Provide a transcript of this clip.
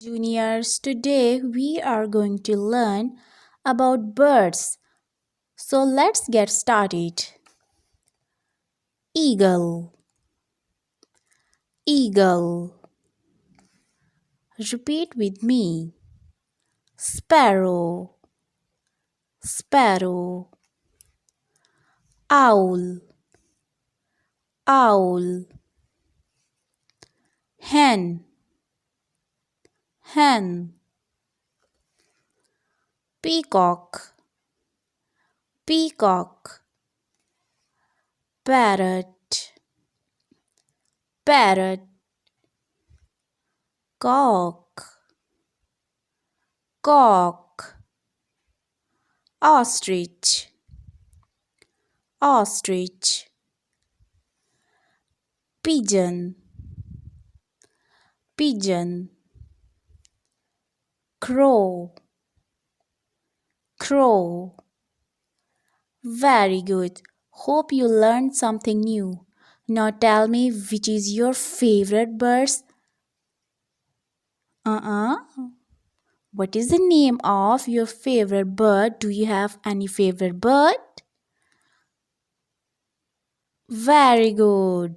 Juniors, today we are going to learn about birds. So let's get started. Eagle, eagle. Repeat with me. Sparrow, sparrow. Owl, owl. Hen, hen. Peacock, peacock. Parrot, parrot. Cock, cock. Ostrich, ostrich. Pigeon, pigeon. Crow, crow. Very good. Hope you learned something new. Now tell me which is your favorite birds? Uh-uh. What is the name of your favorite bird? Do you have any favorite bird? Very good.